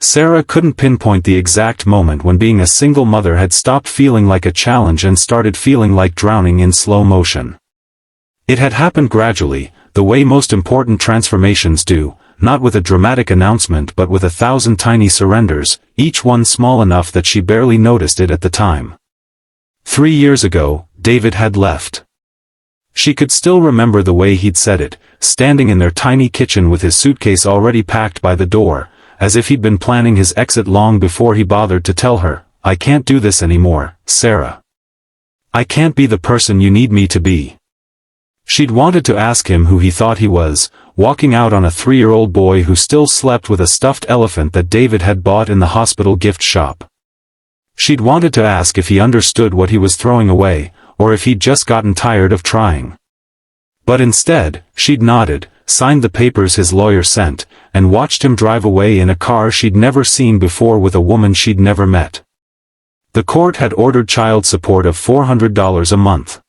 Sarah couldn't pinpoint the exact moment when being a single mother had stopped feeling like a challenge and started feeling like drowning in slow motion. It had happened gradually, the way most important transformations do, not with a dramatic announcement but with 1,000 tiny surrenders, each one small enough that she barely noticed it at the time. 3 years ago, David had left. She could still remember the way he'd said it, standing in their tiny kitchen with his suitcase already packed by the door, as if he'd been planning his exit long before he bothered to tell her, "I can't do this anymore, Sarah. I can't be the person you need me to be." She'd wanted to ask him who he thought he was, walking out on a 3-year-old boy who still slept with a stuffed elephant that David had bought in the hospital gift shop. She'd wanted to ask if he understood what he was throwing away, or if he'd just gotten tired of trying. But instead, she'd nodded, signed the papers his lawyer sent, and watched him drive away in a car she'd never seen before with a woman she'd never met. The court had ordered child support of $400 a month.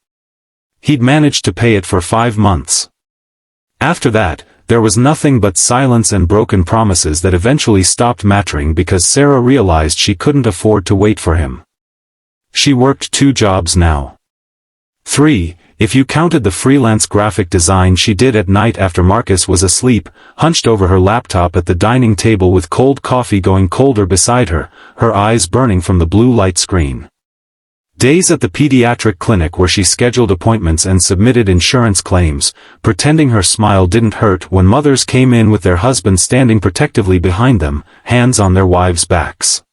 He'd managed to pay it for 5 months. After that, there was nothing but silence and broken promises that eventually stopped mattering because Sarah realized she couldn't afford to wait for him. She worked 2 jobs now. 3, if you counted the freelance graphic design she did at night after Marcus was asleep, hunched over her laptop at the dining table with cold coffee going colder beside her, her eyes burning from the blue light screen. Days at the pediatric clinic where she scheduled appointments and submitted insurance claims, pretending her smile didn't hurt when mothers came in with their husbands standing protectively behind them, hands on their wives' backs.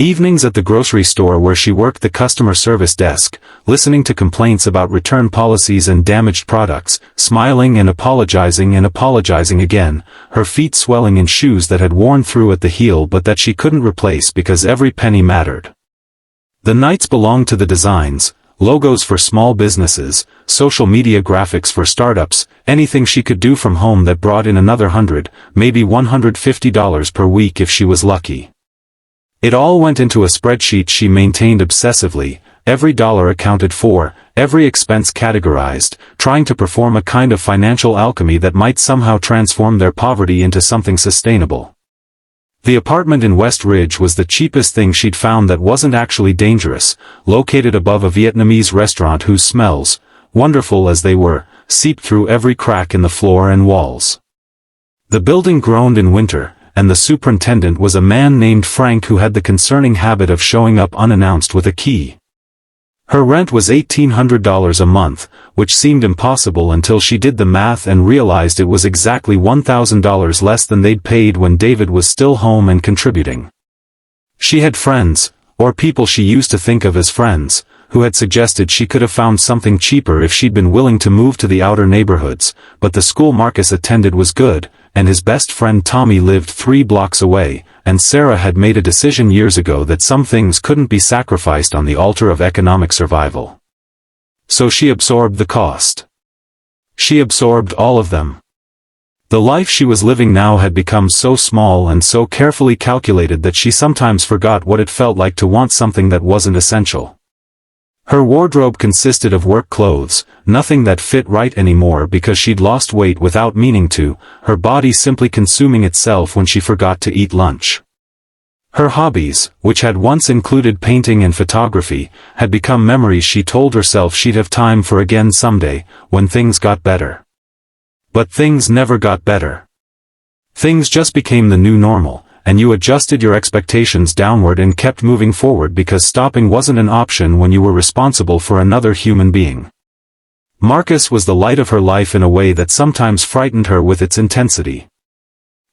Evenings at the grocery store where she worked the customer service desk, listening to complaints about return policies and damaged products, smiling and apologizing again, her feet swelling in shoes that had worn through at the heel but that she couldn't replace because every penny mattered. The nights belonged to the designs, logos for small businesses, social media graphics for startups, anything she could do from home that brought in another $100, maybe $150 per week if she was lucky. It all went into a spreadsheet she maintained obsessively, every dollar accounted for, every expense categorized, trying to perform a kind of financial alchemy that might somehow transform their poverty into something sustainable. The apartment in West Ridge was the cheapest thing she'd found that wasn't actually dangerous, located above a Vietnamese restaurant whose smells, wonderful as they were, seeped through every crack in the floor and walls. The building groaned in winter, and the superintendent was a man named Frank who had the concerning habit of showing up unannounced with a key. Her rent was $1,800 a month, which seemed impossible until she did the math and realized it was exactly $1,000 less than they'd paid when David was still home and contributing. She had friends, or people she used to think of as friends, who had suggested she could have found something cheaper if she'd been willing to move to the outer neighborhoods, but the school Marcus attended was good, and his best friend Tommy lived 3 blocks away, and Sarah had made a decision years ago that some things couldn't be sacrificed on the altar of economic survival. So she absorbed the cost. She absorbed all of them. The life she was living now had become so small and so carefully calculated that she sometimes forgot what it felt like to want something that wasn't essential. Her wardrobe consisted of work clothes, nothing that fit right anymore because she'd lost weight without meaning to, her body simply consuming itself when she forgot to eat lunch. Her hobbies, which had once included painting and photography, had become memories she told herself she'd have time for again someday, when things got better. But things never got better. Things just became the new normal, and you adjusted your expectations downward and kept moving forward because stopping wasn't an option when you were responsible for another human being. Marcus was the light of her life in a way that sometimes frightened her with its intensity.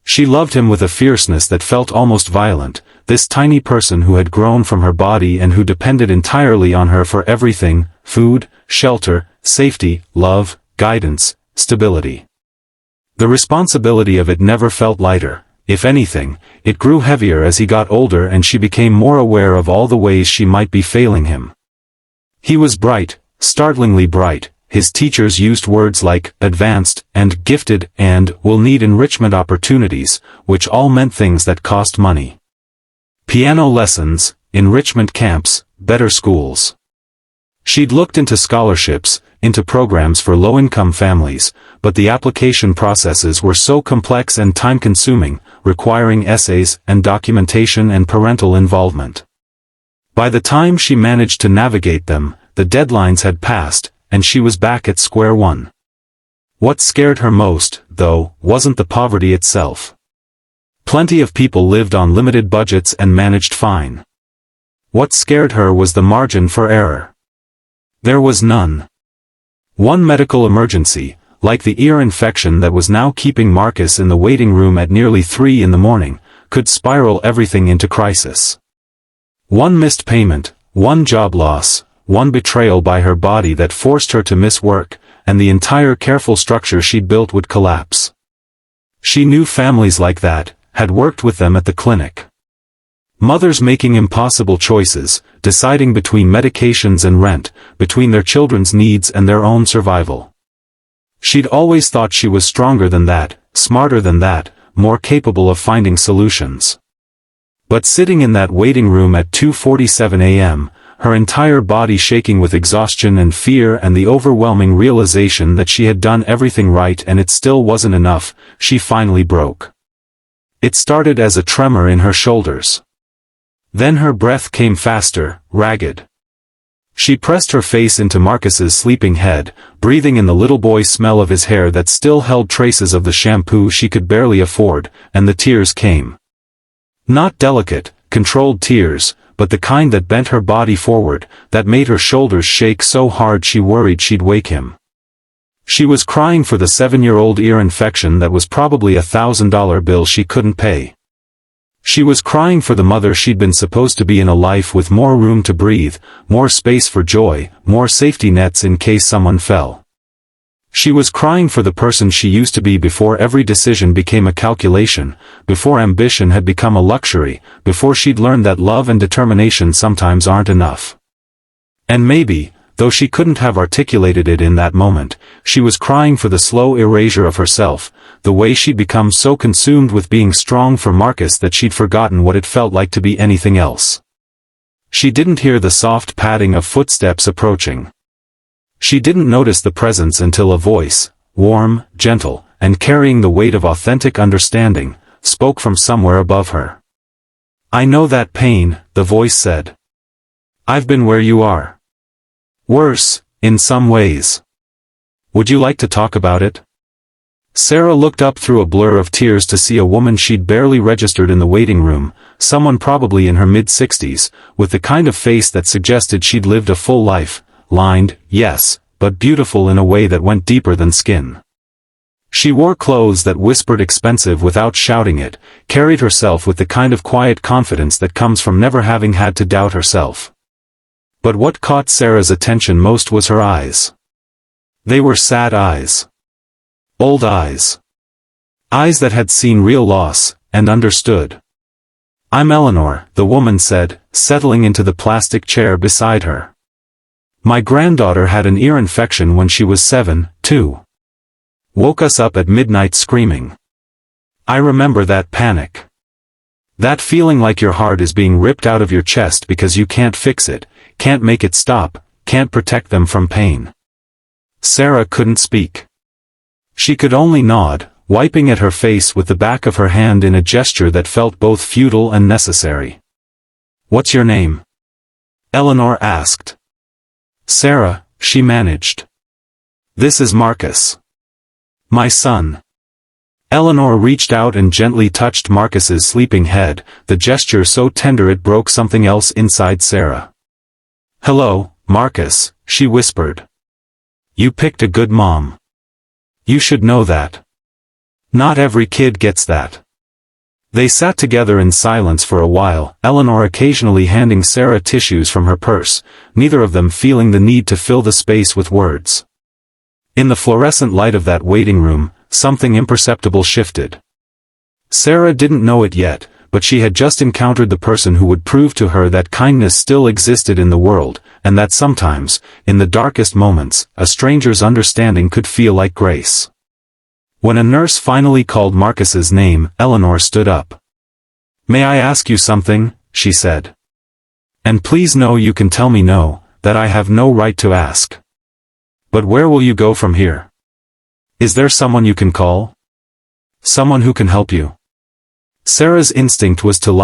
She loved him with a fierceness that felt almost violent, this tiny person who had grown from her body and who depended entirely on her for everything: food, shelter, safety, love, guidance, stability. The responsibility of it never felt lighter. If anything, it grew heavier as he got older and she became more aware of all the ways she might be failing him. He was bright, startlingly bright. His teachers used words like advanced and gifted and will need enrichment opportunities, which all meant things that cost money. Piano lessons, enrichment camps, better schools. She'd looked into scholarships, into programs for low-income families, but the application processes were so complex and time-consuming, requiring essays and documentation and parental involvement. By the time she managed to navigate them, the deadlines had passed, and she was back at square one. What scared her most, though, wasn't the poverty itself. Plenty of people lived on limited budgets and managed fine. What scared her was the margin for error. There was none. One medical emergency, like the ear infection that was now keeping Marcus in the waiting room at nearly 3 in the morning, could spiral everything into crisis. One missed payment, one job loss, one betrayal by her body that forced her to miss work, and the entire careful structure she'd built would collapse. She knew families like that, had worked with them at the clinic. Mothers making impossible choices, deciding between medications and rent, between their children's needs and their own survival. She'd always thought she was stronger than that, smarter than that, more capable of finding solutions. But sitting in that waiting room at 2:47 a.m., her entire body shaking with exhaustion and fear and the overwhelming realization that she had done everything right and it still wasn't enough, she finally broke. It started as a tremor in her shoulders. Then her breath came faster, ragged. She pressed her face into Marcus's sleeping head, breathing in the little boy's smell of his hair that still held traces of the shampoo she could barely afford, and the tears came. Not delicate, controlled tears, but the kind that bent her body forward, that made her shoulders shake so hard she worried she'd wake him. She was crying for the 7-year-old ear infection that was probably a $1,000 bill she couldn't pay. She was crying for the mother she'd been supposed to be in a life with more room to breathe, more space for joy, more safety nets in case someone fell. She was crying for the person she used to be before every decision became a calculation, before ambition had become a luxury, before she'd learned that love and determination sometimes aren't enough. And maybe, though she couldn't have articulated it in that moment, she was crying for the slow erasure of herself, the way she'd become so consumed with being strong for Marcus that she'd forgotten what it felt like to be anything else. She didn't hear the soft padding of footsteps approaching. She didn't notice the presence until a voice, warm, gentle, and carrying the weight of authentic understanding, spoke from somewhere above her. "I know that pain," the voice said. "I've been where you are. Worse, in some ways. Would you like to talk about it?" Sarah looked up through a blur of tears to see a woman she'd barely registered in the waiting room, someone probably in her mid-60s, with the kind of face that suggested she'd lived a full life, lined, yes, but beautiful in a way that went deeper than skin. She wore clothes that whispered expensive without shouting it, carried herself with the kind of quiet confidence that comes from never having had to doubt herself. But what caught Sarah's attention most was her eyes. They were sad eyes. Old eyes. Eyes that had seen real loss, and understood. "I'm Eleanor," the woman said, settling into the plastic chair beside her. "My granddaughter had an ear infection when she was 7, too. Woke us up at midnight screaming. I remember that panic. That feeling like your heart is being ripped out of your chest because you can't fix it, can't make it stop, can't protect them from pain." Sarah couldn't speak. She could only nod, wiping at her face with the back of her hand in a gesture that felt both futile and necessary. "What's your name?" Eleanor asked. "Sarah," she managed. "This is Marcus. My son." Eleanor reached out and gently touched Marcus's sleeping head, the gesture so tender it broke something else inside Sarah. "Hello, Marcus," she whispered. "You picked a good mom. You should know that. Not every kid gets that." They sat together in silence for a while, Eleanor occasionally handing Sarah tissues from her purse, neither of them feeling the need to fill the space with words. In the fluorescent light of that waiting room, something imperceptible shifted. Sarah didn't know it yet, but she had just encountered the person who would prove to her that kindness still existed in the world, and that sometimes, in the darkest moments, a stranger's understanding could feel like grace. When a nurse finally called Marcus's name, Eleanor stood up. "May I ask you something?" she said. "And please know you can tell me no, that I have no right to ask. But where will you go from here? Is there someone you can call? Someone who can help you?" Sarah's instinct was to lie